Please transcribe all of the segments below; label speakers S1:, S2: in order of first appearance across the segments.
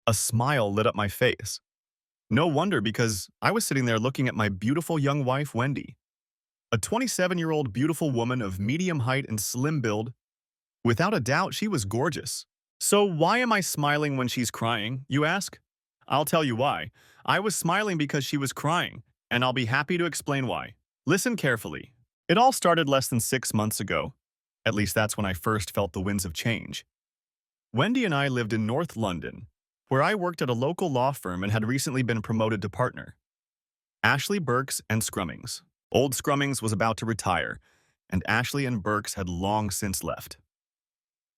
S1: A smile lit up my face. No wonder, because I was sitting there looking at my beautiful young wife, Wendy. A 27-year-old beautiful woman of medium height and slim build. Without a doubt, she was gorgeous. So why am I smiling when she's crying, you ask? I'll tell you why. I was smiling because she was crying, and I'll be happy to explain why. Listen carefully. It all started less than 6 months ago. At least that's when I first felt the winds of change. Wendy and I lived in North London, where I worked at a local law firm and had recently been promoted to partner. Ashley Burks and Scrummings. Old Scrummings was about to retire, and Ashley and Burks had long since left.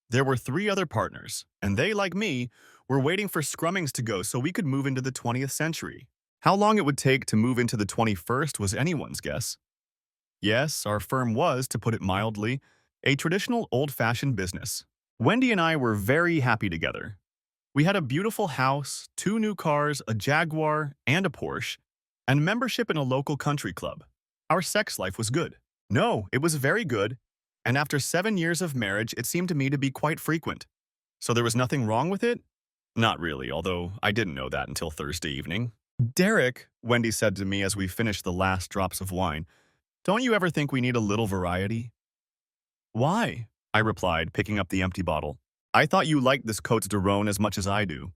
S1: There were 3 other partners, and they, like me, were waiting for Scrummings to go so we could move into the 20th century. How long it would take to move into the 21st was anyone's guess. Yes, our firm was, to put it mildly, a traditional old-fashioned business. Wendy and I were very happy together. We had a beautiful house, 2 new cars, a Jaguar, and a Porsche, and membership in a local country club. Our sex life was good. No, it was very good, and after 7 years of marriage, it seemed to me to be quite frequent. So there was nothing wrong with it? Not really, although I didn't know that until Thursday evening. Derek, Wendy said to me as we finished the last drops of wine, don't you ever think we need a little variety? Why? I replied, picking up the empty bottle. I thought you liked this Côtes de Rhône as much as I do.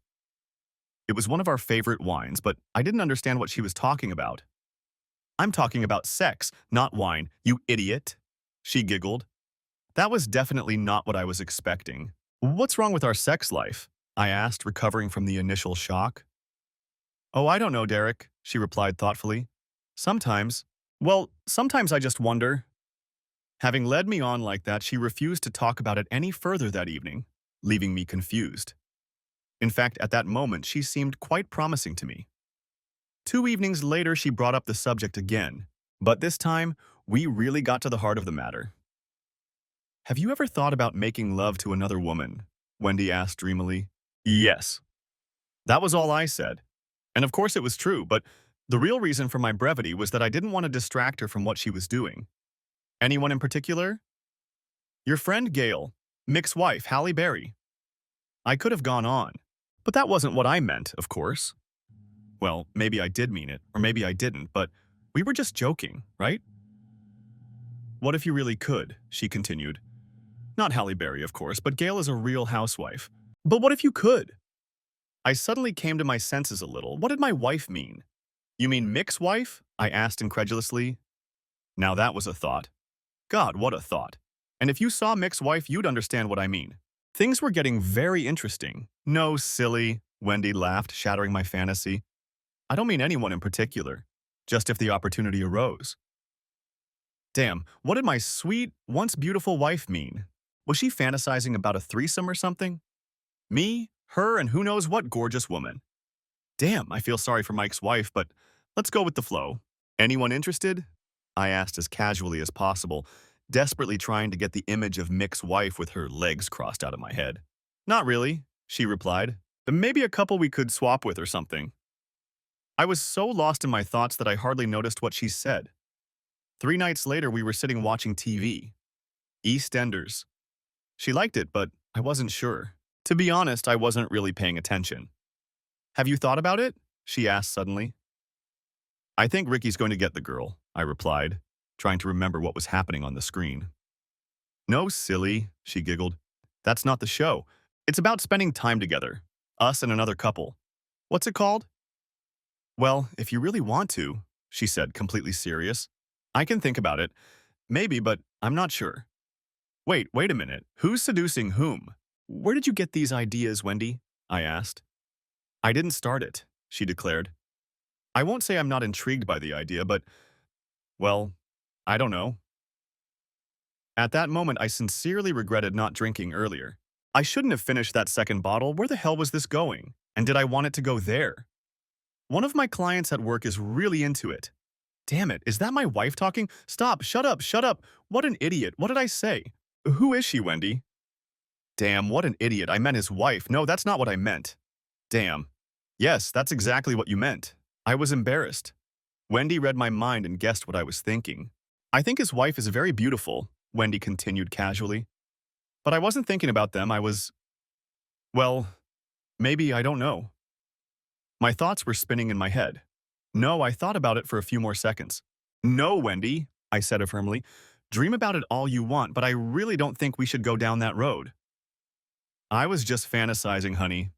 S1: It was one of our favorite wines, but I didn't understand what she was talking about. I'm talking about sex, not wine, you idiot. She giggled. That was definitely not what I was expecting. What's wrong with our sex life? I asked, recovering from the initial shock. Oh, I don't know, Derek, she replied thoughtfully. Sometimes I just wonder. Having led me on like that, she refused to talk about it any further that evening, leaving me confused. In fact, at that moment, she seemed quite promising to me. 2 evenings later, she brought up the subject again, but this time, we really got to the heart of the matter. Have you ever thought about making love to another woman? Wendy asked dreamily. Yes. That was all I said. And of course it was true, but the real reason for my brevity was that I didn't want to distract her from what she was doing. Anyone in particular? Your friend Gail, Mick's wife, Halle Berry. I could have gone on, but that wasn't what I meant, of course. Well, maybe I did mean it, or maybe I didn't, but we were just joking, right? What if you really could? She continued. Not Halle Berry, of course, but Gail is a real housewife. But what if you could? I suddenly came to my senses a little. What did my wife mean? You mean Mick's wife? I asked incredulously. Now that was a thought. God, what a thought. And if you saw Mick's wife, you'd understand what I mean. Things were getting very interesting. No, silly, Wendy laughed, shattering my fantasy. I don't mean anyone in particular, just if the opportunity arose. Damn, what did my sweet, once beautiful wife mean? Was she fantasizing about a threesome or something? Me, her, and who knows what gorgeous woman. Damn, I feel sorry for Mike's wife, but let's go with the flow. Anyone interested? I asked as casually as possible, desperately trying to get the image of Mick's wife with her legs crossed out of my head. Not really, she replied. Maybe a couple we could swap with or something. I was so lost in my thoughts that I hardly noticed what she said. 3 nights later, we were sitting watching TV. EastEnders. She liked it, but I wasn't sure. To be honest, I wasn't really paying attention. Have you thought about it? She asked suddenly. I think Ricky's going to get the girl, I replied, trying to remember what was happening on the screen. No, silly, she giggled. That's not the show. It's about spending time together, us and another couple. What's it called? Well, if you really want to, she said, completely serious. I can think about it. Maybe, but I'm not sure. Wait a minute. Who's seducing whom? Where did you get these ideas, Wendy? I asked. I didn't start it, she declared. I won't say I'm not intrigued by the idea, but, well, I don't know. At that moment, I sincerely regretted not drinking earlier. I shouldn't have finished that second bottle. Where the hell was this going? And did I want it to go there? One of my clients at work is really into it. Damn it, is that my wife talking? Stop, shut up, shut up. What an idiot. What did I say? Who is she, Wendy? Damn, what an idiot. I meant his wife. No, that's not what I meant. Damn. Yes, that's exactly what you meant. I was embarrassed. Wendy read my mind and guessed what I was thinking. I think his wife is very beautiful, Wendy continued casually. But I wasn't thinking about them. Well, maybe I don't know. My thoughts were spinning in my head. No, I thought about it for a few more seconds. No, Wendy, I said firmly. Dream about it all you want, but I really don't think we should go down that road. I was just fantasizing, honey.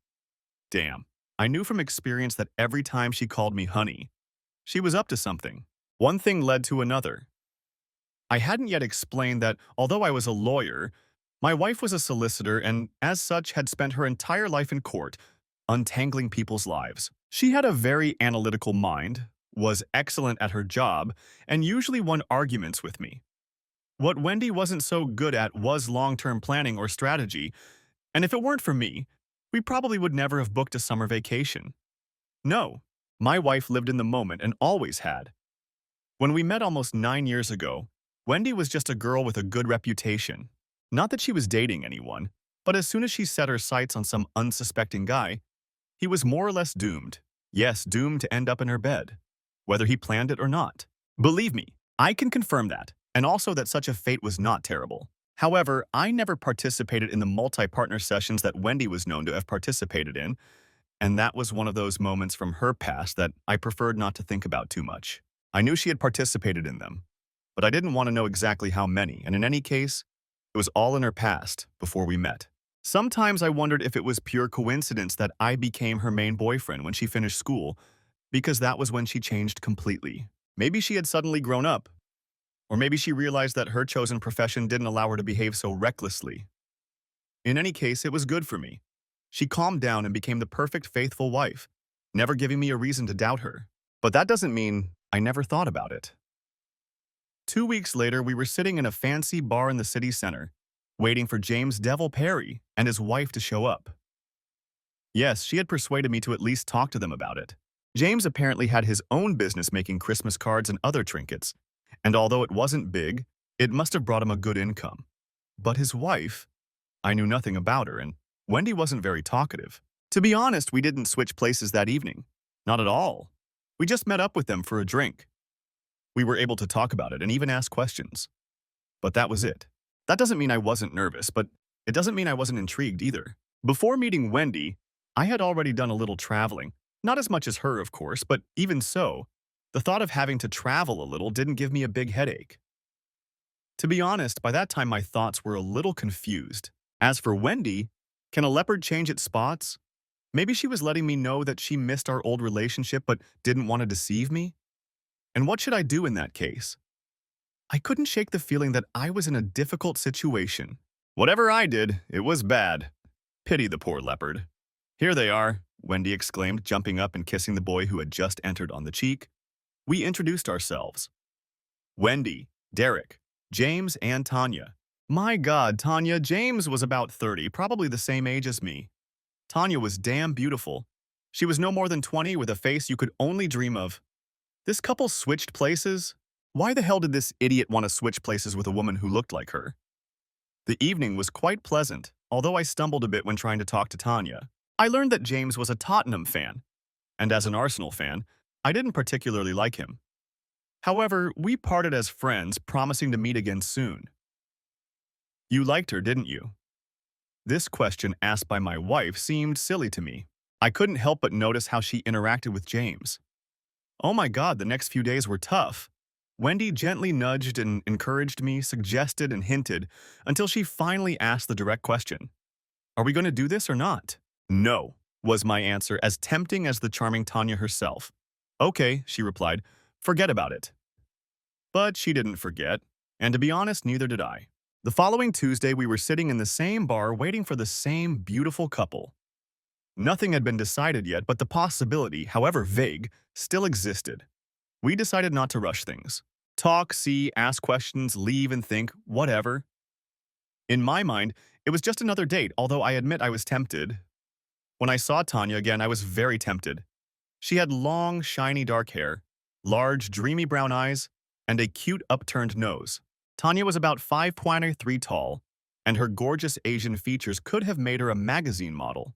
S1: Damn. I knew from experience that every time she called me honey, she was up to something. One thing led to another. I hadn't yet explained that although I was a lawyer, my wife was a solicitor and, as such, had spent her entire life in court, untangling people's lives. She had a very analytical mind, was excellent at her job, and usually won arguments with me. What Wendy wasn't so good at was long-term planning or strategy, and if it weren't for me, we probably would never have booked a summer vacation. No, my wife lived in the moment and always had. When we met almost 9 years ago, Wendy was just a girl with a good reputation. Not that she was dating anyone, but as soon as she set her sights on some unsuspecting guy, he was more or less doomed. Yes, doomed to end up in her bed, whether he planned it or not. Believe me, I can confirm that, and also that such a fate was not terrible. However, I never participated in the multi-partner sessions that Wendy was known to have participated in, and that was one of those moments from her past that I preferred not to think about too much. I knew she had participated in them, but I didn't want to know exactly how many, and in any case, it was all in her past before we met. Sometimes I wondered if it was pure coincidence that I became her main boyfriend when she finished school, because that was when she changed completely. Maybe she had suddenly grown up, or maybe she realized that her chosen profession didn't allow her to behave so recklessly. In any case, it was good for me. She calmed down and became the perfect faithful wife, never giving me a reason to doubt her. But that doesn't mean I never thought about it. 2 weeks later, we were sitting in a fancy bar in the city center, waiting for James Devil Perry and his wife to show up. Yes, she had persuaded me to at least talk to them about it. James apparently had his own business making Christmas cards and other trinkets, and although it wasn't big, it must have brought him a good income. But his wife, I knew nothing about her, and Wendy wasn't very talkative. To be honest, we didn't switch places that evening. Not at all. We just met up with them for a drink. We were able to talk about it and even ask questions. But that was it. That doesn't mean I wasn't nervous, but it doesn't mean I wasn't intrigued either. Before meeting Wendy, I had already done a little traveling. Not as much as her, of course, but even so, the thought of having to travel a little didn't give me a big headache. To be honest, by that time my thoughts were a little confused. As for Wendy, can a leopard change its spots? Maybe she was letting me know that she missed our old relationship but didn't want to deceive me? And what should I do in that case? I couldn't shake the feeling that I was in a difficult situation. Whatever I did, it was bad. Pity the poor leopard. Here they are, Wendy exclaimed, jumping up and kissing the boy who had just entered on the cheek. We introduced ourselves. Wendy, Derek, James, and Tanya. My God, Tanya, James was about 30, probably the same age as me. Tanya was damn beautiful. She was no more than 20 with a face you could only dream of. This couple switched places? Why the hell did this idiot want to switch places with a woman who looked like her? The evening was quite pleasant, although I stumbled a bit when trying to talk to Tanya. I learned that James was a Tottenham fan, and as an Arsenal fan, I didn't particularly like him. However, we parted as friends, promising to meet again soon. You liked her, didn't you? This question asked by my wife seemed silly to me. I couldn't help but notice how she interacted with James. Oh my God, the next few days were tough. Wendy gently nudged and encouraged me, suggested and hinted, until she finally asked the direct question. Are we going to do this or not? No, was my answer, as tempting as the charming Tanya herself. Okay, she replied, forget about it. But she didn't forget, and to be honest, neither did I. The following Tuesday, we were sitting in the same bar waiting for the same beautiful couple. Nothing had been decided yet, but the possibility, however vague, still existed. We decided not to rush things. Talk, see, ask questions, leave and think, whatever. In my mind, it was just another date, although I admit I was tempted. When I saw Tanya again, I was very tempted. She had long, shiny dark hair, large, dreamy brown eyes, and a cute upturned nose. Tanya was about 5'3" tall, and her gorgeous Asian features could have made her a magazine model.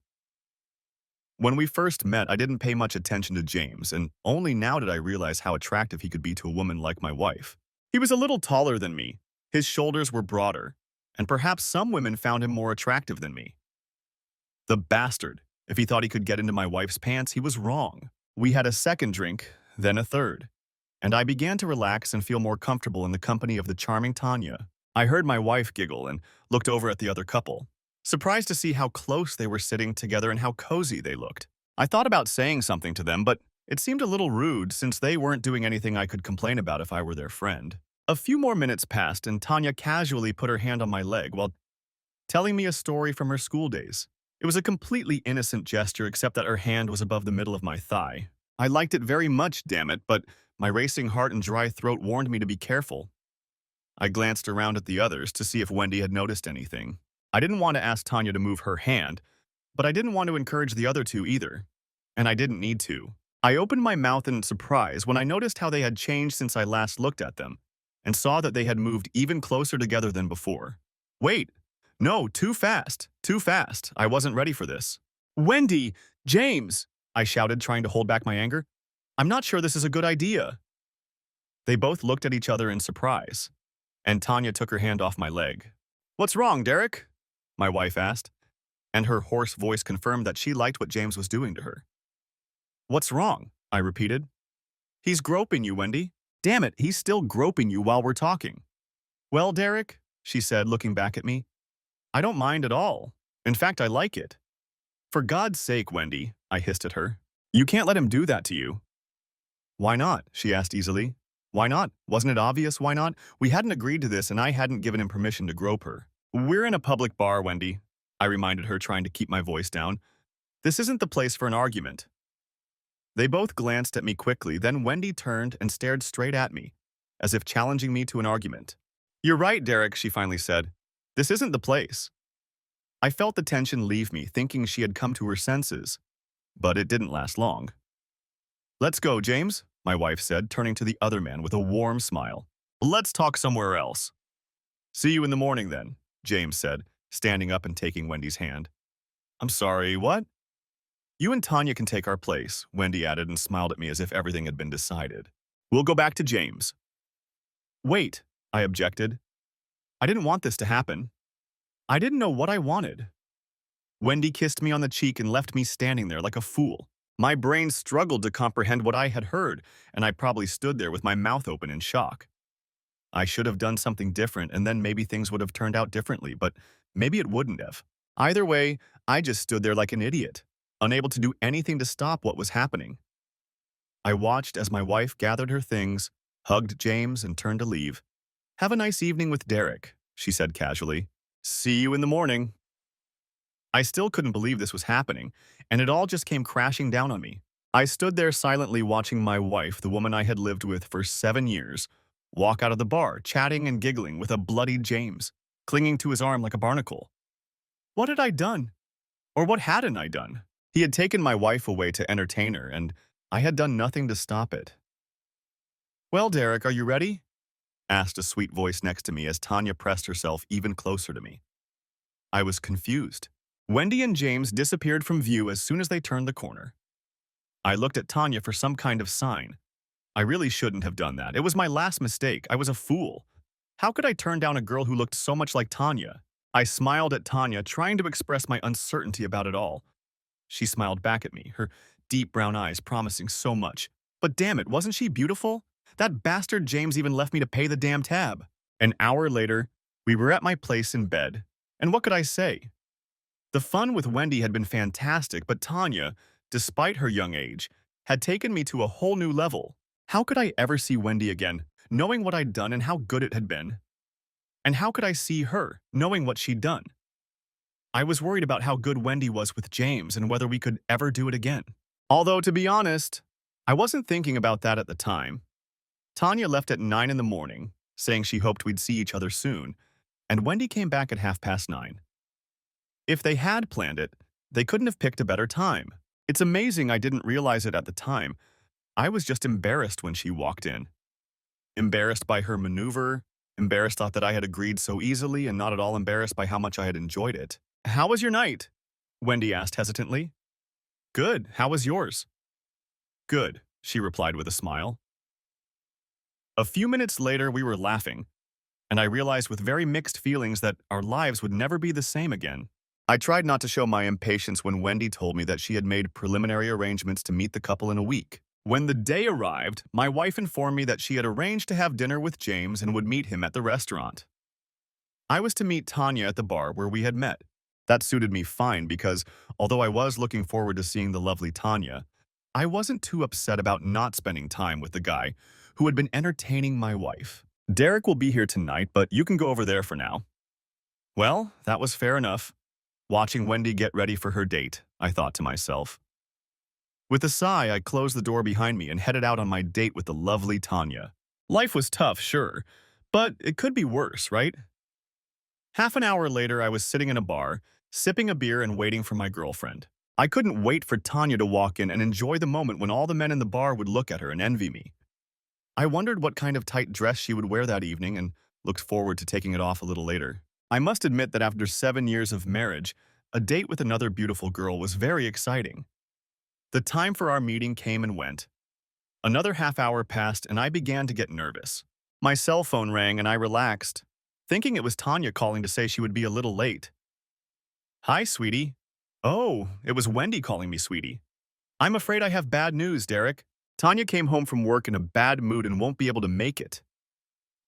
S1: When we first met, I didn't pay much attention to James, and only now did I realize how attractive he could be to a woman like my wife. He was a little taller than me, his shoulders were broader, and perhaps some women found him more attractive than me. The bastard. If he thought he could get into my wife's pants, he was wrong. We had a second drink, then a third, and I began to relax and feel more comfortable in the company of the charming Tanya. I heard my wife giggle and looked over at the other couple, surprised to see how close they were sitting together and how cozy they looked. I thought about saying something to them, but it seemed a little rude since they weren't doing anything I could complain about if I were their friend. A few more minutes passed and Tanya casually put her hand on my leg while telling me a story from her school days. It was a completely innocent gesture except that her hand was above the middle of my thigh. I liked it very much, damn it, but my racing heart and dry throat warned me to be careful. I glanced around at the others to see if Wendy had noticed anything. I didn't want to ask Tanya to move her hand, but I didn't want to encourage the other two either. And I didn't need to. I opened my mouth in surprise when I noticed how they had changed since I last looked at them, and saw that they had moved even closer together than before. Wait, no, too fast, too fast. I wasn't ready for this. Wendy, James, I shouted, trying to hold back my anger. I'm not sure this is a good idea. They both looked at each other in surprise, and Tanya took her hand off my leg. What's wrong, Derek? My wife asked, and her hoarse voice confirmed that she liked what James was doing to her. What's wrong? I repeated. He's groping you, Wendy. Damn it, he's still groping you while we're talking. Well, Derek, she said, looking back at me, I don't mind at all. In fact, I like it. For God's sake, Wendy, I hissed at her. You can't let him do that to you. Why not? She asked easily. Why not? Wasn't it obvious why not? We hadn't agreed to this and I hadn't given him permission to grope her. We're in a public bar, Wendy, I reminded her, trying to keep my voice down. This isn't the place for an argument. They both glanced at me quickly, then Wendy turned and stared straight at me, as if challenging me to an argument. You're right, Derek, she finally said. This isn't the place. I felt the tension leave me, thinking she had come to her senses, but it didn't last long. Let's go, James, my wife said, turning to the other man with a warm smile. Let's talk somewhere else. See you in the morning then, James said, standing up and taking Wendy's hand. I'm sorry, what? You and Tanya can take our place, Wendy added and smiled at me as if everything had been decided. We'll go back to James. Wait, I objected. I didn't want this to happen. I didn't know what I wanted. Wendy kissed me on the cheek and left me standing there like a fool. My brain struggled to comprehend what I had heard, and I probably stood there with my mouth open in shock. I should have done something different, and then maybe things would have turned out differently, but maybe it wouldn't have. Either way, I just stood there like an idiot, unable to do anything to stop what was happening. I watched as my wife gathered her things, hugged James, and turned to leave. Have a nice evening with Derek, she said casually. See you in the morning. I still couldn't believe this was happening, and it all just came crashing down on me. I stood there silently watching my wife, the woman I had lived with for 7 years, walk out of the bar, chatting and giggling with a bloody James, clinging to his arm like a barnacle. What had I done? Or what hadn't I done? He had taken my wife away to entertain her, and I had done nothing to stop it. Well, Derek, are you ready? Asked a sweet voice next to me as Tanya pressed herself even closer to me. I was confused. Wendy and James disappeared from view as soon as they turned the corner. I looked at Tanya for some kind of sign. I really shouldn't have done that. It was my last mistake. I was a fool. How could I turn down a girl who looked so much like Tanya? I smiled at Tanya, trying to express my uncertainty about it all. She smiled back at me, her deep brown eyes promising so much. But damn it, wasn't she beautiful? That bastard James even left me to pay the damn tab. An hour later, we were at my place in bed. And what could I say? The fun with Wendy had been fantastic, but Tanya, despite her young age, had taken me to a whole new level. How could I ever see Wendy again, knowing what I'd done and how good it had been? And how could I see her, knowing what she'd done? I was worried about how good Wendy was with James and whether we could ever do it again. Although, to be honest, I wasn't thinking about that at the time. Tanya left at 9 in the morning, saying she hoped we'd see each other soon, and Wendy came back at 9:30. If they had planned it, they couldn't have picked a better time. It's amazing I didn't realize it at the time. I was just embarrassed when she walked in. Embarrassed by her maneuver, embarrassed that I had agreed so easily, and not at all embarrassed by how much I had enjoyed it. How was your night? Wendy asked hesitantly. Good. How was yours? Good, she replied with a smile. A few minutes later, we were laughing, and I realized with very mixed feelings that our lives would never be the same again. I tried not to show my impatience when Wendy told me that she had made preliminary arrangements to meet the couple in a week. When the day arrived, my wife informed me that she had arranged to have dinner with James and would meet him at the restaurant. I was to meet Tanya at the bar where we had met. That suited me fine because, although I was looking forward to seeing the lovely Tanya, I wasn't too upset about not spending time with the guy who had been entertaining my wife. Derek will be here tonight, but you can go over there for now. Well, that was fair enough. Watching Wendy get ready for her date, I thought to myself. With a sigh, I closed the door behind me and headed out on my date with the lovely Tanya. Life was tough, sure, but it could be worse, right? Half an hour later, I was sitting in a bar, sipping a beer and waiting for my girlfriend. I couldn't wait for Tanya to walk in and enjoy the moment when all the men in the bar would look at her and envy me. I wondered what kind of tight dress she would wear that evening and looked forward to taking it off a little later. I must admit that after 7 years of marriage, a date with another beautiful girl was very exciting. The time for our meeting came and went. Another half hour passed and I began to get nervous. My cell phone rang and I relaxed, thinking it was Tanya calling to say she would be a little late. Hi, sweetie. Oh, it was Wendy calling me sweetie. I'm afraid I have bad news, Derek. Tanya came home from work in a bad mood and won't be able to make it.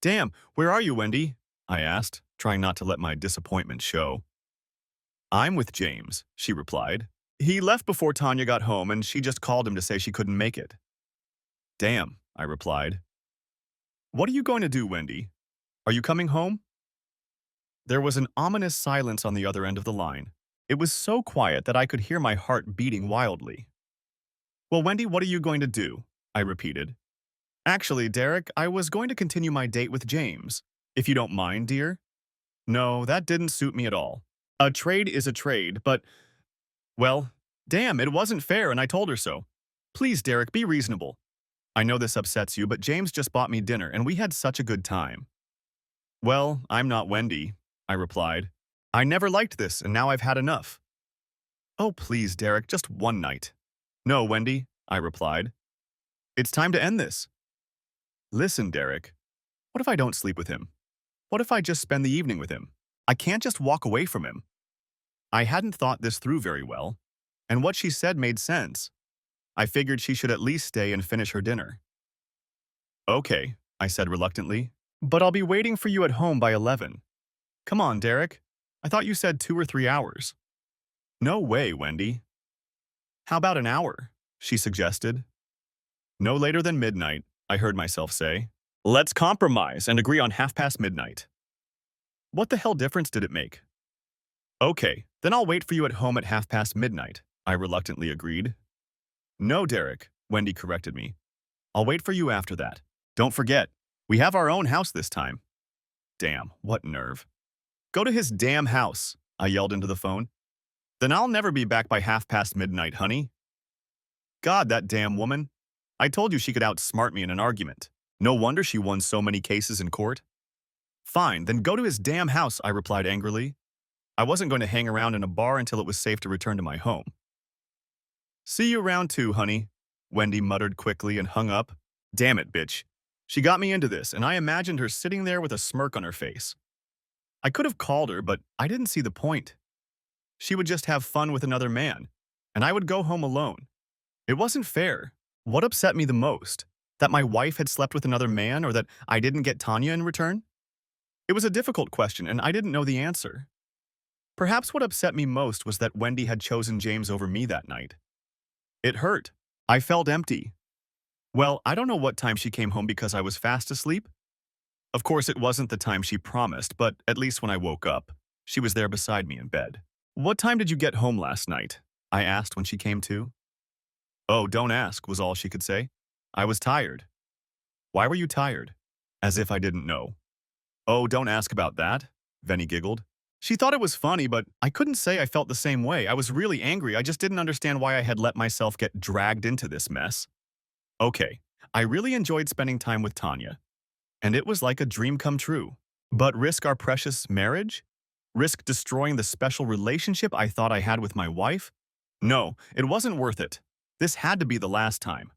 S1: Damn, where are you, Wendy? I asked, trying not to let my disappointment show. I'm with James, she replied. He left before Tanya got home and she just called him to say she couldn't make it. Damn, I replied. What are you going to do, Wendy? Are you coming home? There was an ominous silence on the other end of the line. It was so quiet that I could hear my heart beating wildly. Well, Wendy, what are you going to do? I repeated. Actually, Derek, I was going to continue my date with James. If you don't mind, dear. No, that didn't suit me at all. A trade is a trade, but, well, damn, it wasn't fair and I told her so. Please, Derek, be reasonable. I know this upsets you, but James just bought me dinner and we had such a good time. Well, I'm not Wendy, I replied. I never liked this and now I've had enough. Oh, please, Derek, just one night. No, Wendy, I replied. It's time to end this. Listen, Derek, what if I don't sleep with him? What if I just spend the evening with him? I can't just walk away from him. I hadn't thought this through very well, and what she said made sense. I figured she should at least stay and finish her dinner. Okay, I said reluctantly, but I'll be waiting for you at home by 11. Come on, Derek. I thought you said 2 or 3 hours. No way, Wendy. How about an hour? She suggested. No later than midnight, I heard myself say. Let's compromise and agree on midnight. What the hell difference did it make? Okay, then I'll wait for you at home at midnight, I reluctantly agreed. No, Derek, Wendy corrected me. I'll wait for you after that. Don't forget, we have our own house this time. Damn, what nerve. Go to his damn house, I yelled into the phone. Then I'll never be back by midnight, honey. God, that damn woman. I told you she could outsmart me in an argument. No wonder she won so many cases in court. Fine, then go to his damn house, I replied angrily. I wasn't going to hang around in a bar until it was safe to return to my home. See you around too, honey, Wendy muttered quickly and hung up. Damn it, bitch. She got me into this, and I imagined her sitting there with a smirk on her face. I could have called her, but I didn't see the point. She would just have fun with another man, and I would go home alone. It wasn't fair. What upset me the most? That my wife had slept with another man or that I didn't get Tanya in return? It was a difficult question, and I didn't know the answer. Perhaps what upset me most was that Wendy had chosen James over me that night. It hurt. I felt empty. Well, I don't know what time she came home because I was fast asleep. Of course, it wasn't the time she promised, but at least when I woke up, she was there beside me in bed. What time did you get home last night? I asked when she came to. Oh, don't ask, was all she could say. I was tired. Why were you tired? As if I didn't know. Oh, don't ask about that, Venny giggled. She thought it was funny, but I couldn't say I felt the same way. I was really angry. I just didn't understand why I had let myself get dragged into this mess. Okay, I really enjoyed spending time with Tanya, and it was like a dream come true. But risk our precious marriage? Risk destroying the special relationship I thought I had with my wife? No, it wasn't worth it. This had to be the last time.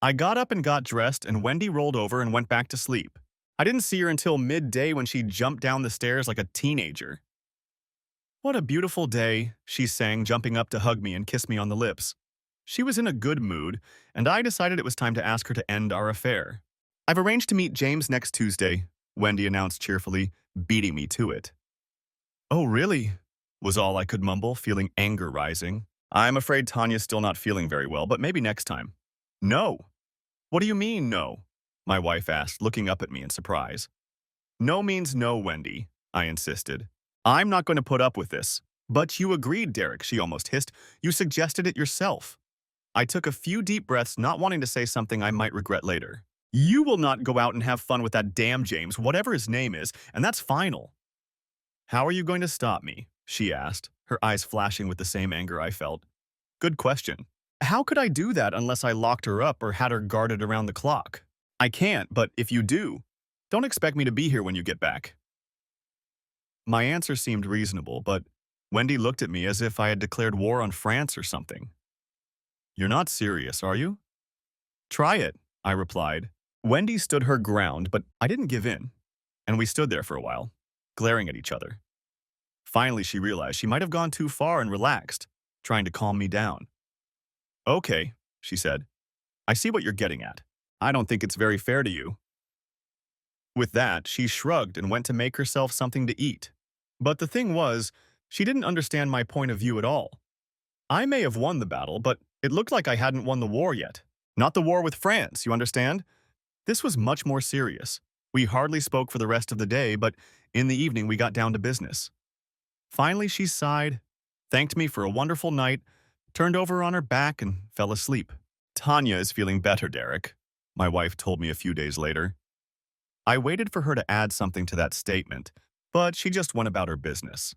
S1: I got up and got dressed, and Wendy rolled over and went back to sleep. I didn't see her until midday when she jumped down the stairs like a teenager. What a beautiful day, she sang, jumping up to hug me and kiss me on the lips. She was in a good mood, and I decided it was time to ask her to end our affair. I've arranged to meet James next Tuesday, Wendy announced cheerfully, beating me to it. Oh, really? Was all I could mumble, feeling anger rising. I'm afraid Tanya's still not feeling very well, but maybe next time. No. What do you mean, no? My wife asked, looking up at me in surprise. No means no, Wendy, I insisted. I'm not going to put up with this. But you agreed, Derek, she almost hissed. You suggested it yourself. I took a few deep breaths, not wanting to say something I might regret later. You will not go out and have fun with that damn James, whatever his name is, and that's final. How are you going to stop me? She asked, her eyes flashing with the same anger I felt. Good question. How could I do that unless I locked her up or had her guarded around the clock? I can't, but if you do, don't expect me to be here when you get back. My answer seemed reasonable, but Wendy looked at me as if I had declared war on France or something. You're not serious, are you? Try it, I replied. Wendy stood her ground, but I didn't give in, and we stood there for a while, glaring at each other. Finally, she realized she might have gone too far and relaxed, trying to calm me down. Okay, she said. I see what you're getting at. I don't think it's very fair to you. With that, she shrugged and went to make herself something to eat. But the thing was, she didn't understand my point of view at all. I may have won the battle, but it looked like I hadn't won the war yet. Not the war with France, you understand? This was much more serious. We hardly spoke for the rest of the day, but in the evening we got down to business. Finally, she sighed, thanked me for a wonderful night, turned over on her back, and fell asleep. Tanya is feeling better, Derek, my wife told me a few days later. I waited for her to add something to that statement, but she just went about her business.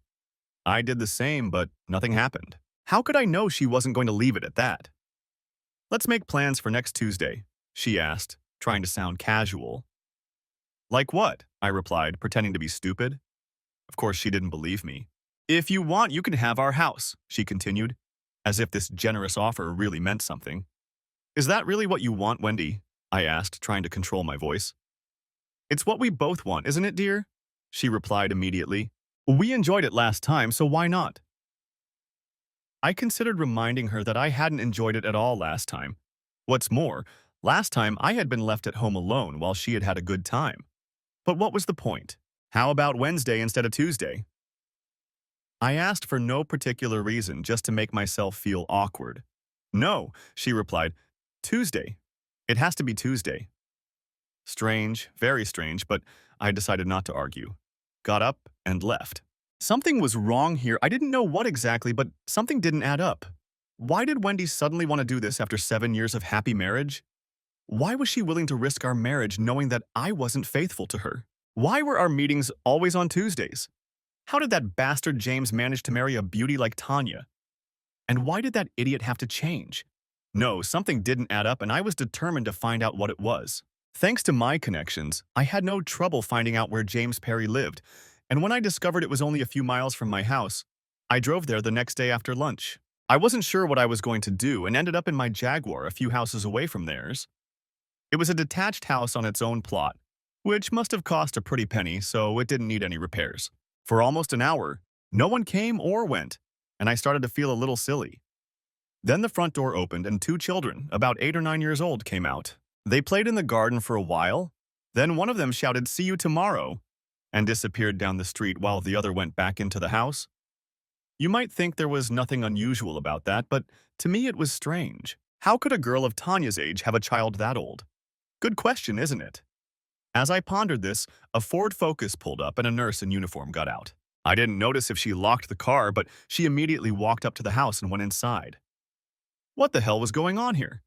S1: I did the same, but nothing happened. How could I know she wasn't going to leave it at that? Let's make plans for next Tuesday, she asked, trying to sound casual. Like what? I replied, pretending to be stupid. Of course, she didn't believe me. If you want, you can have our house, she continued, as if this generous offer really meant something. Is that really what you want, Wendy? I asked, trying to control my voice. It's what we both want, isn't it, dear? She replied immediately. We enjoyed it last time, so why not? I considered reminding her that I hadn't enjoyed it at all last time. What's more, last time I had been left at home alone while she had had a good time. But what was the point? How about Wednesday instead of Tuesday? I asked for no particular reason, just to make myself feel awkward. No, she replied. Tuesday. It has to be Tuesday. Strange, very strange, but I decided not to argue. Got up and left. Something was wrong here. I didn't know what exactly, but something didn't add up. Why did Wendy suddenly want to do this after 7 years of happy marriage? Why was she willing to risk our marriage knowing that I wasn't faithful to her? Why were our meetings always on Tuesdays? How did that bastard James manage to marry a beauty like Tanya? And why did that idiot have to change? No, something didn't add up, and I was determined to find out what it was. Thanks to my connections, I had no trouble finding out where James Perry lived, and when I discovered it was only a few miles from my house, I drove there the next day after lunch. I wasn't sure what I was going to do and ended up in my Jaguar a few houses away from theirs. It was a detached house on its own plot, which must have cost a pretty penny, so it didn't need any repairs. For almost an hour, no one came or went, and I started to feel a little silly. Then the front door opened and 2 children, about 8 or 9 years old, came out. They played in the garden for a while, then one of them shouted, "See you tomorrow," and disappeared down the street while the other went back into the house. You might think there was nothing unusual about that, but to me it was strange. How could a girl of Tanya's age have a child that old? Good question, isn't it? As I pondered this, a Ford Focus pulled up and a nurse in uniform got out. I didn't notice if she locked the car, but she immediately walked up to the house and went inside. What the hell was going on here?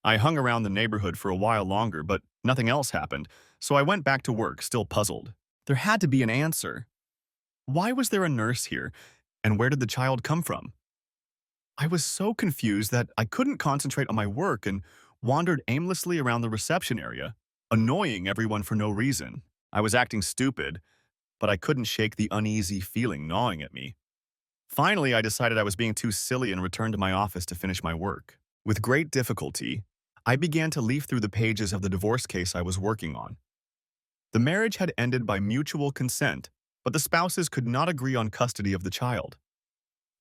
S1: I hung around the neighborhood for a while longer, but nothing else happened, so I went back to work, still puzzled. There had to be an answer. Why was there a nurse here, and where did the child come from? I was so confused that I couldn't concentrate on my work and wandered aimlessly around the reception area, annoying everyone for no reason. I was acting stupid, but I couldn't shake the uneasy feeling gnawing at me. Finally, I decided I was being too silly and returned to my office to finish my work. With great difficulty, I began to leaf through the pages of the divorce case I was working on. The marriage had ended by mutual consent, but the spouses could not agree on custody of the child.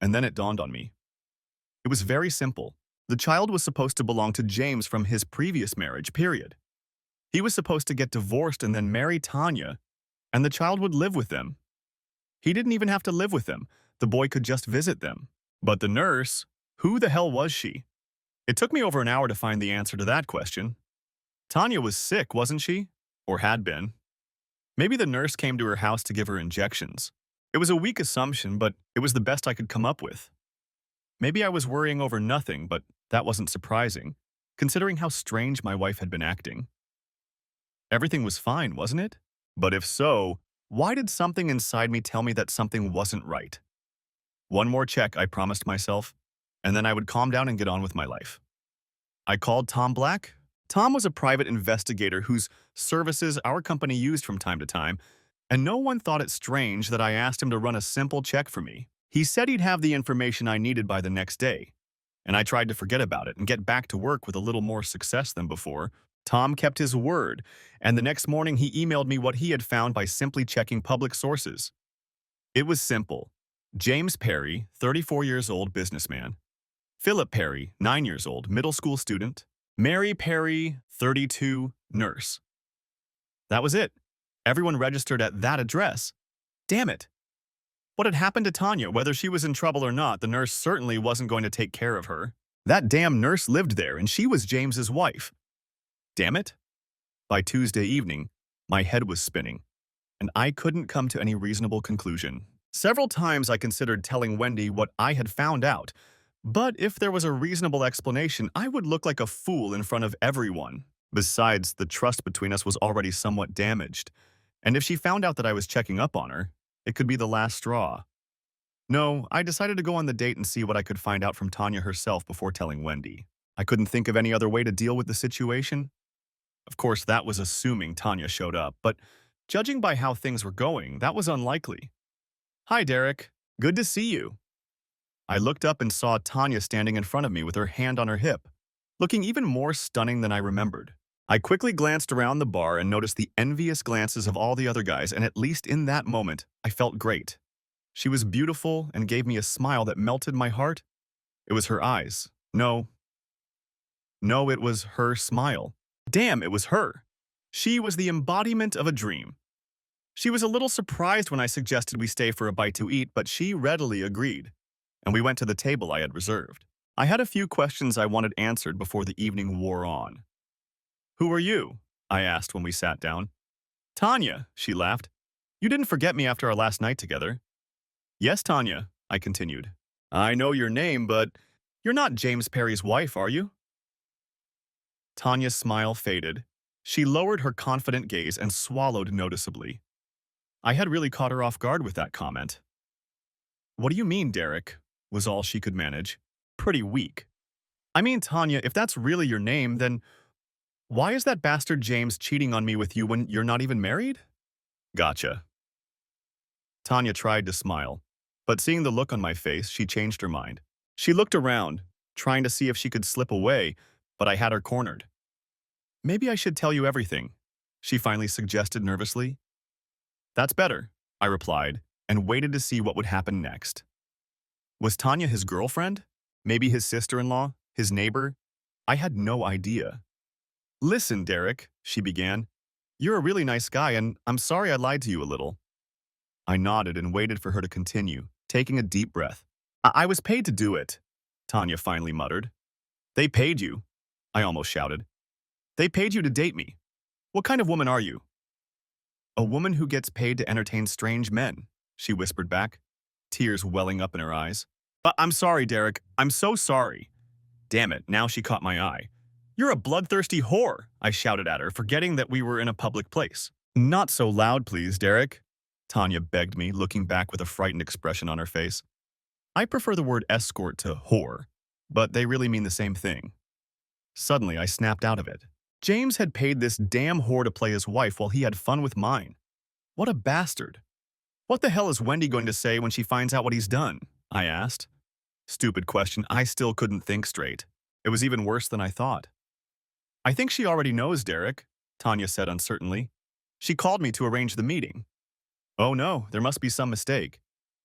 S1: And then it dawned on me. It was very simple. The child was supposed to belong to James from his previous marriage, period. He was supposed to get divorced and then marry Tanya, and the child would live with them. He didn't even have to live with them. The boy could just visit them. But the nurse, who the hell was she? It took me over an hour to find the answer to that question. Tanya was sick, wasn't she? Or had been. Maybe the nurse came to her house to give her injections. It was a weak assumption, but it was the best I could come up with. Maybe I was worrying over nothing, but that wasn't surprising, considering how strange my wife had been acting. Everything was fine, wasn't it? But if so, why did something inside me tell me that something wasn't right? One more check, I promised myself, and then I would calm down and get on with my life. I called Tom Black. Tom was a private investigator whose services our company used from time to time, and no one thought it strange that I asked him to run a simple check for me. He said he'd have the information I needed by the next day, and I tried to forget about it and get back to work with a little more success than before. Tom kept his word, and the next morning he emailed me what he had found by simply checking public sources. It was simple. James Perry, 34 years old, businessman. Philip Perry, 9 years old, middle school student. Mary Perry, 32, nurse. That was it. Everyone registered at that address. Damn it. What had happened to Tanya? Whether she was in trouble or not, the nurse certainly wasn't going to take care of her. That damn nurse lived there, and she was James's wife. Damn it. By Tuesday evening, my head was spinning, and I couldn't come to any reasonable conclusion. Several times I considered telling Wendy what I had found out, but if there was a reasonable explanation, I would look like a fool in front of everyone. Besides, the trust between us was already somewhat damaged, and if she found out that I was checking up on her, it could be the last straw. No, I decided to go on the date and see what I could find out from Tanya herself before telling Wendy. I couldn't think of any other way to deal with the situation. Of course, that was assuming Tanya showed up, but judging by how things were going, that was unlikely. Hi, Derek. Good to see you. I looked up and saw Tanya standing in front of me with her hand on her hip, looking even more stunning than I remembered. I quickly glanced around the bar and noticed the envious glances of all the other guys, and at least in that moment, I felt great. She was beautiful and gave me a smile that melted my heart. It was her eyes. No, it was her smile. Damn, it was her. She was the embodiment of a dream. She was a little surprised when I suggested we stay for a bite to eat, but she readily agreed, and we went to the table I had reserved. I had a few questions I wanted answered before the evening wore on. Who are you? I asked when we sat down. Tanya, she laughed. You didn't forget me after our last night together. Yes, Tanya, I continued. I know your name, but you're not James Perry's wife, are you? Tanya's smile faded. She lowered her confident gaze and swallowed noticeably. I had really caught her off guard with that comment. What do you mean, Derek? Was all she could manage. Pretty weak. I mean, Tanya, if that's really your name, then why is that bastard James cheating on me with you when you're not even married? Gotcha. Tanya tried to smile, but seeing the look on my face, she changed her mind. She looked around, trying to see if she could slip away, but I had her cornered. Maybe I should tell you everything, she finally suggested nervously. That's better, I replied, and waited to see what would happen next. Was Tanya his girlfriend? Maybe his sister-in-law? His neighbor? I had no idea. Listen, Derek, she began. You're a really nice guy, and I'm sorry I lied to you a little. I nodded and waited for her to continue, taking a deep breath. I was paid to do it, Tanya finally muttered. They paid you, I almost shouted. They paid you to date me. What kind of woman are you? A woman who gets paid to entertain strange men, she whispered back, tears welling up in her eyes. I'm sorry, Derek. I'm so sorry. Damn it, now she caught my eye. You're a bloodthirsty whore, I shouted at her, forgetting that we were in a public place. Not so loud, please, Derek, Tanya begged me, looking back with a frightened expression on her face. I prefer the word escort to whore, but they really mean the same thing. Suddenly, I snapped out of it. James had paid this damn whore to play his wife while he had fun with mine. What a bastard. What the hell is Wendy going to say when she finds out what he's done? I asked. Stupid question, I still couldn't think straight. It was even worse than I thought. I think she already knows, Derek, Tanya said uncertainly. She called me to arrange the meeting. Oh no, there must be some mistake.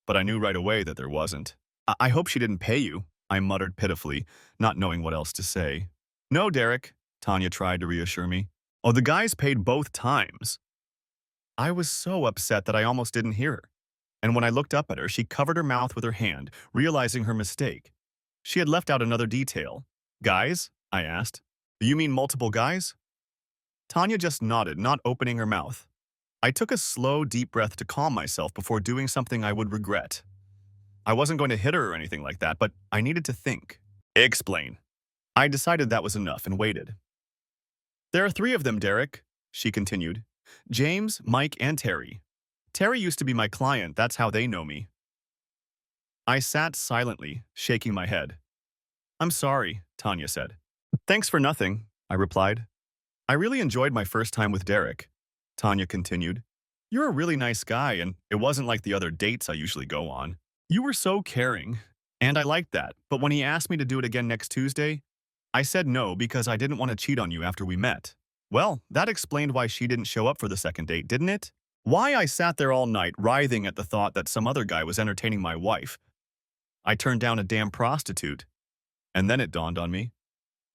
S1: But I knew right away that there wasn't. I hope she didn't pay you, I muttered pitifully, not knowing what else to say. No, Derek, Tanya tried to reassure me. Oh, the guys paid both times. I was so upset that I almost didn't hear her. And when I looked up at her, she covered her mouth with her hand, realizing her mistake. She had left out another detail. Guys? I asked. Do you mean multiple guys? Tanya just nodded, not opening her mouth. I took a slow, deep breath to calm myself before doing something I would regret. I wasn't going to hit her or anything like that, but I needed to think. Explain. I decided that was enough and waited. There are three of them, Derek, she continued. James, Mike, and Terry. Terry used to be my client, that's how they know me. I sat silently, shaking my head. I'm sorry, Tanya said. Thanks for nothing, I replied. I really enjoyed my first time with Derek, Tanya continued. You're a really nice guy, and it wasn't like the other dates I usually go on. You were so caring, and I liked that, but when he asked me to do it again next Tuesday, I said no because I didn't want to cheat on you after we met. Well, that explained why she didn't show up for the second date, didn't it? Why I sat there all night writhing at the thought that some other guy was entertaining my wife. I turned down a damn prostitute. And then it dawned on me.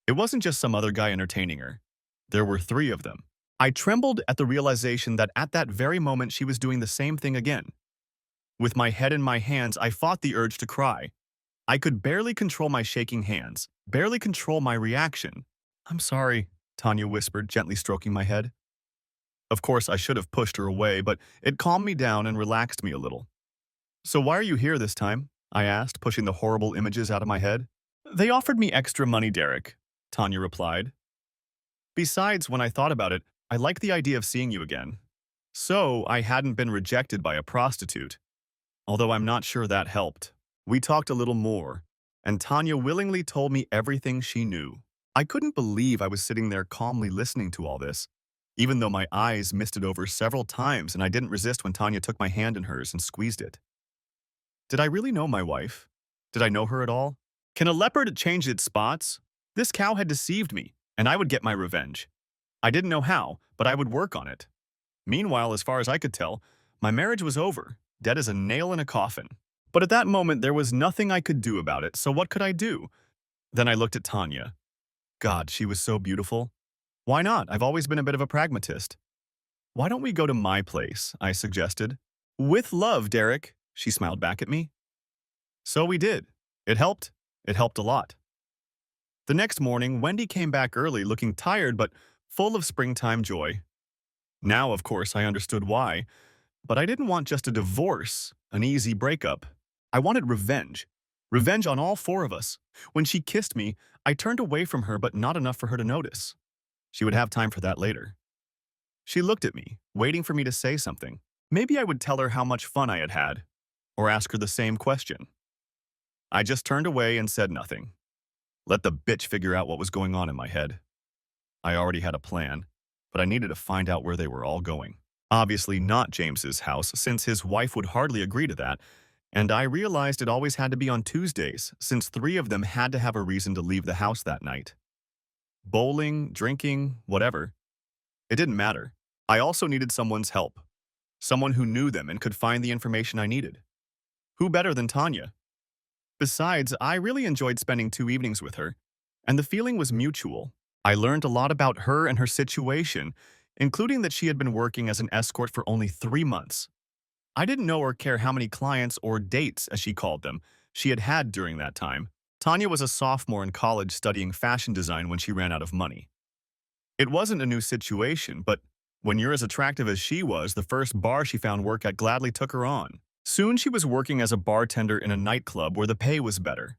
S1: It wasn't just some other guy entertaining her. There were three of them. I trembled at the realization that at that very moment she was doing the same thing again. With my head in my hands, I fought the urge to cry. I could barely control my shaking hands, barely control my reaction. I'm sorry, Tanya whispered, gently stroking my head. Of course, I should have pushed her away, but it calmed me down and relaxed me a little. So why are you here this time? I asked, pushing the horrible images out of my head. They offered me extra money, Derek, Tanya replied. Besides, when I thought about it, I liked the idea of seeing you again. So, I hadn't been rejected by a prostitute. Although I'm not sure that helped. We talked a little more, and Tanya willingly told me everything she knew. I couldn't believe I was sitting there calmly listening to all this, even though my eyes misted over several times and I didn't resist when Tanya took my hand in hers and squeezed it. Did I really know my wife? Did I know her at all? Can a leopard change its spots? This cow had deceived me, and I would get my revenge. I didn't know how, but I would work on it. Meanwhile, as far as I could tell, my marriage was over, dead as a nail in a coffin. But at that moment, there was nothing I could do about it, so what could I do? Then I looked at Tanya. God, she was so beautiful. Why not? I've always been a bit of a pragmatist. Why don't we go to my place? I suggested. With love, Derek, she smiled back at me. So we did. It helped. It helped a lot. The next morning, Wendy came back early, looking tired but full of springtime joy. Now, of course, I understood why, but I didn't want just a divorce, an easy breakup. I wanted revenge. Revenge on all four of us. When she kissed me, I turned away from her, but not enough for her to notice. She would have time for that later. She looked at me, waiting for me to say something. Maybe I would tell her how much fun I had had, or ask her the same question. I just turned away and said nothing. Let the bitch figure out what was going on in my head. I already had a plan, but I needed to find out where they were all going. Obviously not James's house, since his wife would hardly agree to that, and I realized it always had to be on Tuesdays, since three of them had to have a reason to leave the house that night. Bowling, drinking, whatever. It didn't matter. I also needed someone's help. Someone who knew them and could find the information I needed. Who better than Tanya? Besides, I really enjoyed spending 2 evenings with her, and the feeling was mutual. I learned a lot about her and her situation, including that she had been working as an escort for only 3 months. I didn't know or care how many clients or dates, as she called them, she had had during that time. Tanya was a sophomore in college studying fashion design when she ran out of money. It wasn't a new situation, but when you're as attractive as she was, the first bar she found work at gladly took her on. Soon she was working as a bartender in a nightclub where the pay was better.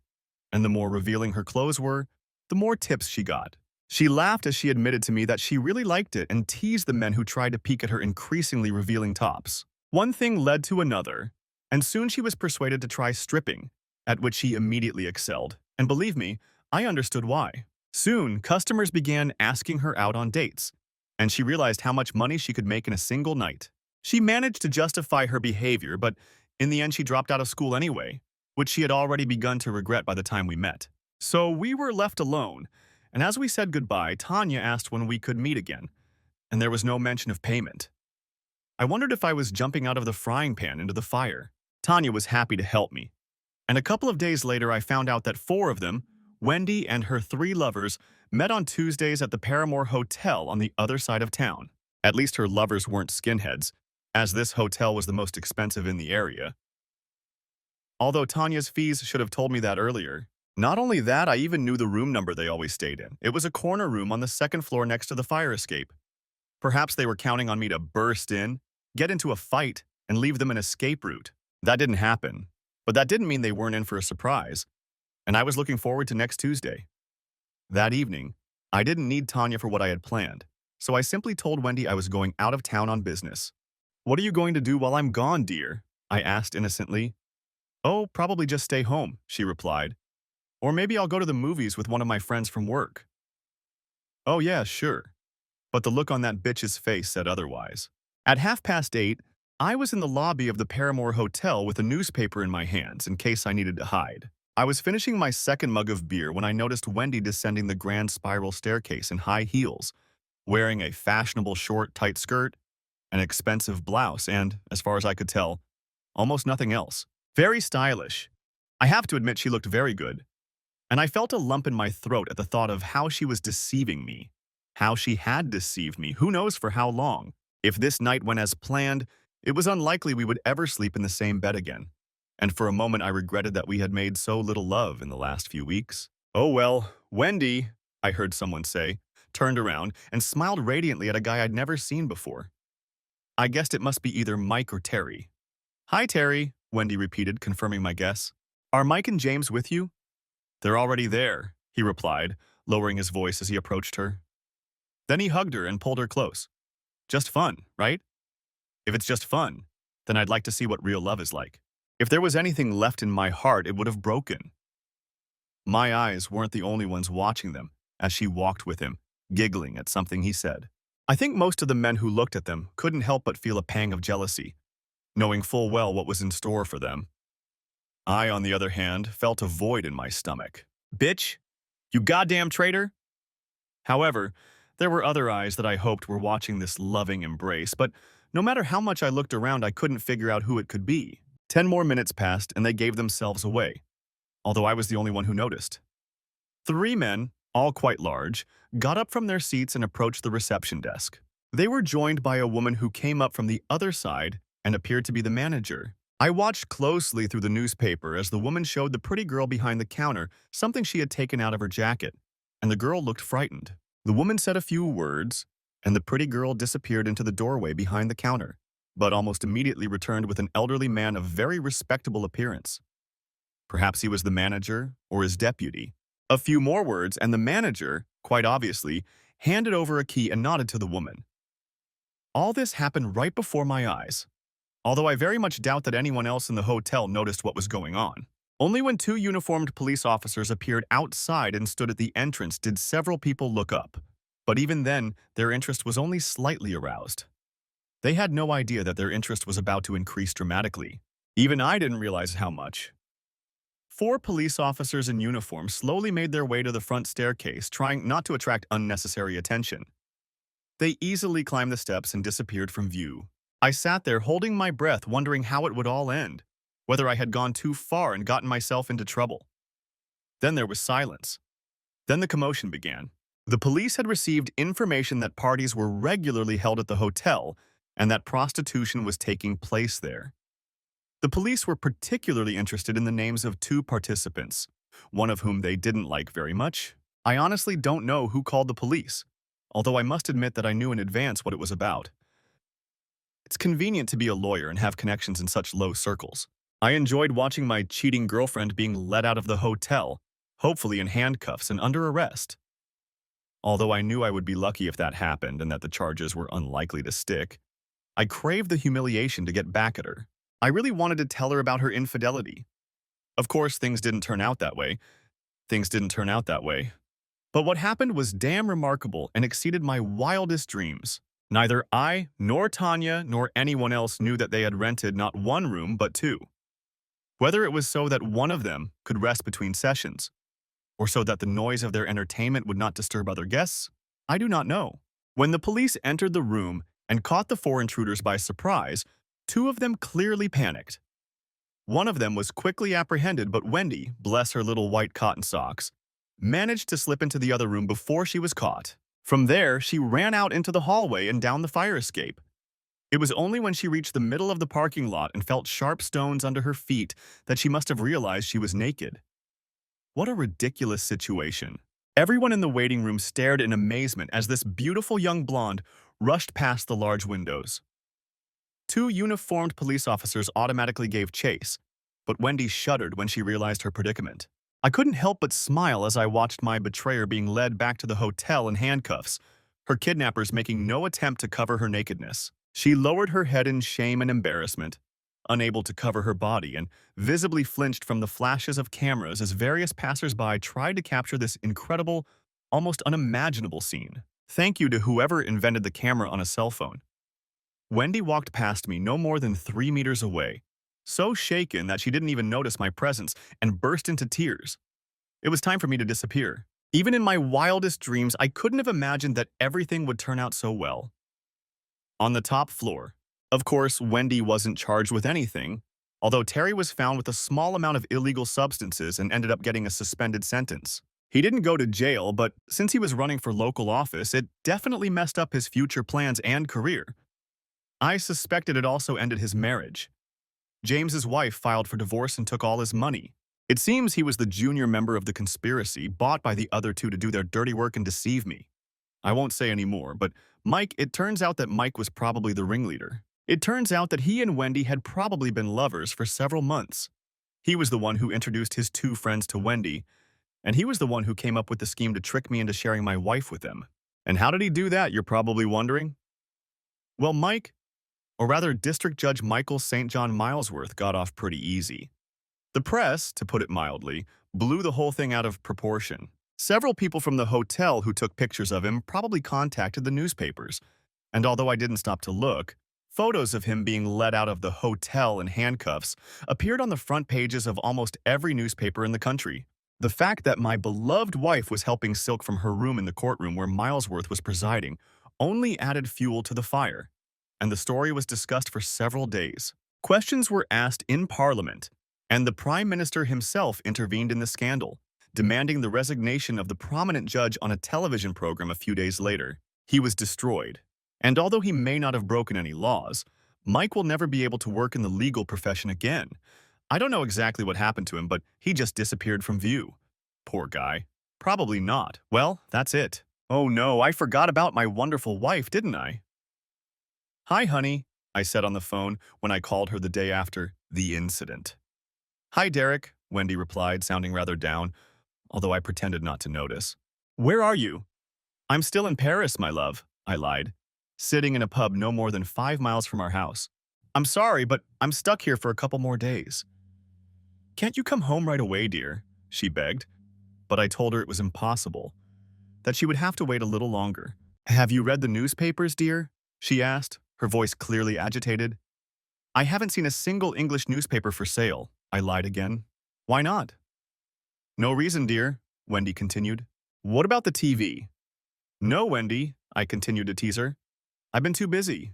S1: And the more revealing her clothes were, the more tips she got. She laughed as she admitted to me that she really liked it and teased the men who tried to peek at her increasingly revealing tops. One thing led to another, and soon she was persuaded to try stripping, at which she immediately excelled. And believe me, I understood why. Soon, customers began asking her out on dates, and she realized how much money she could make in a single night. She managed to justify her behavior, but in the end she dropped out of school anyway, which she had already begun to regret by the time we met. So we were left alone, and as we said goodbye, Tanya asked when we could meet again, and there was no mention of payment. I wondered if I was jumping out of the frying pan into the fire. Tanya was happy to help me, and a couple of days later I found out that four of them, Wendy and her three lovers, met on Tuesdays at the Paramore Hotel on the other side of town. At least her lovers weren't skinheads, as this hotel was the most expensive in the area. Although Tanya's fees should have told me that earlier. Not only that, I even knew the room number they always stayed in. It was a corner room on the second floor next to the fire escape. Perhaps they were counting on me to burst in, get into a fight, and leave them an escape route. That didn't happen, but that didn't mean they weren't in for a surprise, and I was looking forward to next Tuesday. That evening, I didn't need Tanya for what I had planned, so I simply told Wendy I was going out of town on business. "What are you going to do while I'm gone, dear?" I asked innocently. "Oh, probably just stay home," she replied. "Or maybe I'll go to the movies with one of my friends from work." "Oh yeah, sure." But the look on that bitch's face said otherwise. At 8:30, I was in the lobby of the Paramore Hotel with a newspaper in my hands in case I needed to hide. I was finishing my second mug of beer when I noticed Wendy descending the grand spiral staircase in high heels, wearing a fashionable short, tight skirt, an expensive blouse, and, as far as I could tell, almost nothing else. Very stylish. I have to admit she looked very good, and I felt a lump in my throat at the thought of how she was deceiving me. How she had deceived me, who knows for how long. If this night went as planned, it was unlikely we would ever sleep in the same bed again. And for a moment I regretted that we had made so little love in the last few weeks. "Oh well, Wendy," I heard someone say, turned around, and smiled radiantly at a guy I'd never seen before. I guessed it must be either Mike or Terry. "Hi, Terry," Wendy repeated, confirming my guess. "Are Mike and James with you?" "They're already there," he replied, lowering his voice as he approached her. Then he hugged her and pulled her close. "Just fun, right? If it's just fun, then I'd like to see what real love is like. If there was anything left in my heart, it would have broken." My eyes weren't the only ones watching them as she walked with him, giggling at something he said. I think most of the men who looked at them couldn't help but feel a pang of jealousy, knowing full well what was in store for them. I, on the other hand, felt a void in my stomach. "Bitch! You goddamn traitor!" However, there were other eyes that I hoped were watching this loving embrace, but no matter how much I looked around, I couldn't figure out who it could be. 10 more minutes passed, and they gave themselves away, although I was the only one who noticed. Three men, all quite large, got up from their seats and approached the reception desk. They were joined by a woman who came up from the other side and appeared to be the manager. I watched closely through the newspaper as the woman showed the pretty girl behind the counter something she had taken out of her jacket, and the girl looked frightened. The woman said a few words, and the pretty girl disappeared into the doorway behind the counter, but almost immediately returned with an elderly man of very respectable appearance. Perhaps he was the manager or his deputy. A few more words, and the manager, quite obviously, handed over a key and nodded to the woman. All this happened right before my eyes, although I very much doubt that anyone else in the hotel noticed what was going on. Only when two uniformed police officers appeared outside and stood at the entrance did several people look up, but even then, their interest was only slightly aroused. They had no idea that their interest was about to increase dramatically. Even I didn't realize how much. Four police officers in uniform slowly made their way to the front staircase, trying not to attract unnecessary attention. They easily climbed the steps and disappeared from view. I sat there holding my breath, wondering how it would all end, whether I had gone too far and gotten myself into trouble. Then there was silence. Then the commotion began. The police had received information that parties were regularly held at the hotel and that prostitution was taking place there. The police were particularly interested in the names of two participants, one of whom they didn't like very much. I honestly don't know who called the police, although I must admit that I knew in advance what it was about. It's convenient to be a lawyer and have connections in such low circles. I enjoyed watching my cheating girlfriend being let out of the hotel, hopefully in handcuffs and under arrest. Although I knew I would be lucky if that happened and that the charges were unlikely to stick, I craved the humiliation to get back at her. I really wanted to tell her about her infidelity. Of course, things didn't turn out that way. But what happened was damn remarkable and exceeded my wildest dreams. Neither I, nor Tanya, nor anyone else knew that they had rented not one room but two. Whether it was so that one of them could rest between sessions, or so that the noise of their entertainment would not disturb other guests, I do not know. When the police entered the room, and caught the four intruders by surprise. Two of them clearly panicked. One of them was quickly apprehended, but Wendy, bless her little white cotton socks, managed to slip into the other room before she was caught. From there, she ran out into the hallway and down the fire escape. It was only when she reached the middle of the parking lot and felt sharp stones under her feet that she must have realized she was naked. What a ridiculous situation. Everyone in the waiting room stared in amazement as this beautiful young blonde rushed past the large windows. Two uniformed police officers automatically gave chase, but Wendy shuddered when she realized her predicament. I couldn't help but smile as I watched my betrayer being led back to the hotel in handcuffs, her kidnappers making no attempt to cover her nakedness. She lowered her head in shame and embarrassment, unable to cover her body, and visibly flinched from the flashes of cameras as various passersby tried to capture this incredible, almost unimaginable scene. Thank you to whoever invented the camera on a cell phone. Wendy walked past me no more than 3 meters away, so shaken that she didn't even notice my presence and burst into tears. It was time for me to disappear. Even in my wildest dreams, I couldn't have imagined that everything would turn out so well. On the top floor, of course, Wendy wasn't charged with anything, although Terry was found with a small amount of illegal substances and ended up getting a suspended sentence. He didn't go to jail, but since he was running for local office, it definitely messed up his future plans and career. I suspected it also ended his marriage. James's wife filed for divorce and took all his money. It seems he was the junior member of the conspiracy bought by the other two to do their dirty work and deceive me. I won't say any more, but it turns out that Mike was probably the ringleader. It turns out that he and Wendy had probably been lovers for several months. He was the one who introduced his two friends to Wendy, and he was the one who came up with the scheme to trick me into sharing my wife with them. And how did he do that, you're probably wondering? Well, or rather District Judge Michael St. John Milesworth got off pretty easy. The press, to put it mildly, blew the whole thing out of proportion. Several people from the hotel who took pictures of him probably contacted the newspapers, and although I didn't stop to look, photos of him being led out of the hotel in handcuffs appeared on the front pages of almost every newspaper in the country. The fact that my beloved wife was helping Silk from her room in the courtroom where Milesworth was presiding only added fuel to the fire, and the story was discussed for several days. Questions were asked in Parliament, and the Prime Minister himself intervened in the scandal, demanding the resignation of the prominent judge on a television program a few days later. He was destroyed, and although he may not have broken any laws, Mike will never be able to work in the legal profession again. I don't know exactly what happened to him, but he just disappeared from view. Poor guy. Probably not. Well, that's it. Oh no, I forgot about my wonderful wife, didn't I? Hi, honey, I said on the phone when I called her the day after the incident. Hi, Derek, Wendy replied, sounding rather down, although I pretended not to notice. Where are you? I'm still in Paris, my love, I lied, sitting in a pub no more than 5 miles from our house. I'm sorry, but I'm stuck here for a couple more days. Can't you come home right away, dear? She begged, but I told her it was impossible, that she would have to wait a little longer. Have you read the newspapers, dear? She asked, her voice clearly agitated. I haven't seen a single English newspaper for sale, I lied again. Why not? No reason, dear, Wendy continued. What about the TV? No, Wendy, I continued to tease her. I've been too busy.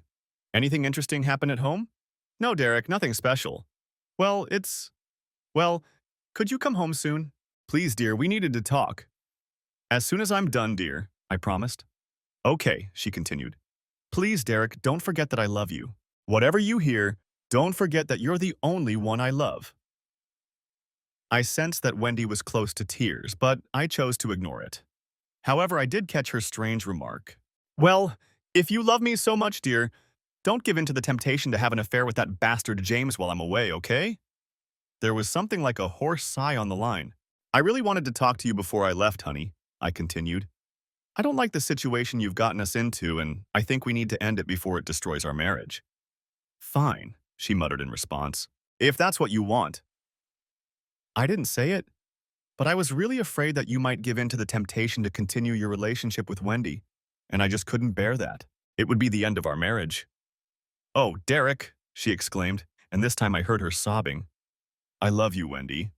S1: Anything interesting happen at home? No, Derek, nothing special. Well, could you come home soon? Please, dear, we needed to talk. As soon as I'm done, dear, I promised. Okay, she continued. Please, Derek, don't forget that I love you. Whatever you hear, don't forget that you're the only one I love. I sensed that Wendy was close to tears, but I chose to ignore it. However, I did catch her strange remark. Well, if you love me so much, dear, don't give in to the temptation to have an affair with that bastard James while I'm away, okay? There was something like a hoarse sigh on the line. I really wanted to talk to you before I left, honey, I continued. I don't like the situation you've gotten us into, and I think we need to end it before it destroys our marriage. Fine, she muttered in response. If that's what you want. I didn't say it, but I was really afraid that you might give in to the temptation to continue your relationship with Wendy, and I just couldn't bear that. It would be the end of our marriage. Oh, Derek, she exclaimed, and this time I heard her sobbing. I love you, Wendy.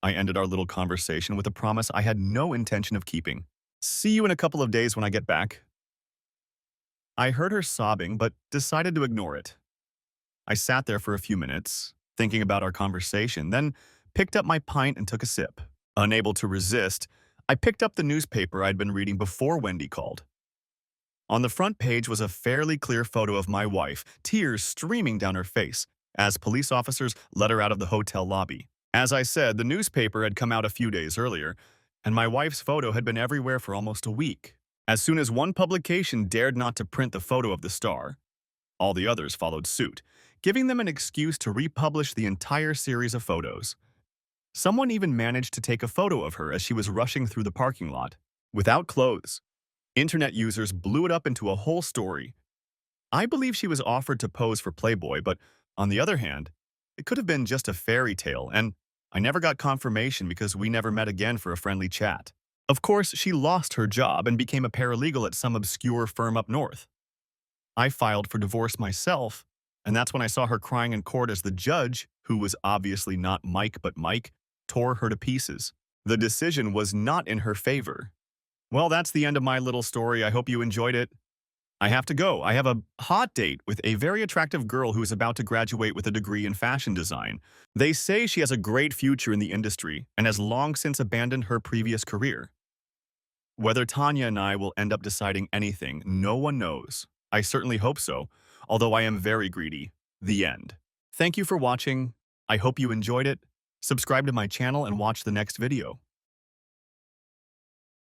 S1: I ended our little conversation with a promise I had no intention of keeping. See you in a couple of days when I get back. I heard her sobbing, but decided to ignore it. I sat there for a few minutes, thinking about our conversation, then picked up my pint and took a sip. Unable to resist, I picked up the newspaper I'd been reading before Wendy called. On the front page was a fairly clear photo of my wife, tears streaming down her face, as police officers led her out of the hotel lobby. As I said, the newspaper had come out a few days earlier, and my wife's photo had been everywhere for almost a week. As soon as one publication dared not to print the photo of the star, all the others followed suit, giving them an excuse to republish the entire series of photos. Someone even managed to take a photo of her as she was rushing through the parking lot, without clothes. Internet users blew it up into a whole story. I believe she was offered to pose for Playboy, but on the other hand, it could have been just a fairy tale, and I never got confirmation because we never met again for a friendly chat. Of course, she lost her job and became a paralegal at some obscure firm up north. I filed for divorce myself, and that's when I saw her crying in court as the judge, who was obviously not Mike but Mike, tore her to pieces. The decision was not in her favor. Well, that's the end of my little story. I hope you enjoyed it. I have to go. I have a hot date with a very attractive girl who is about to graduate with a degree in fashion design. They say she has a great future in the industry and has long since abandoned her previous career. Whether Tanya and I will end up deciding anything, no one knows. I certainly hope so, although I am very greedy. The end. Thank you for watching. I hope you enjoyed it. Subscribe to my channel and watch the next video.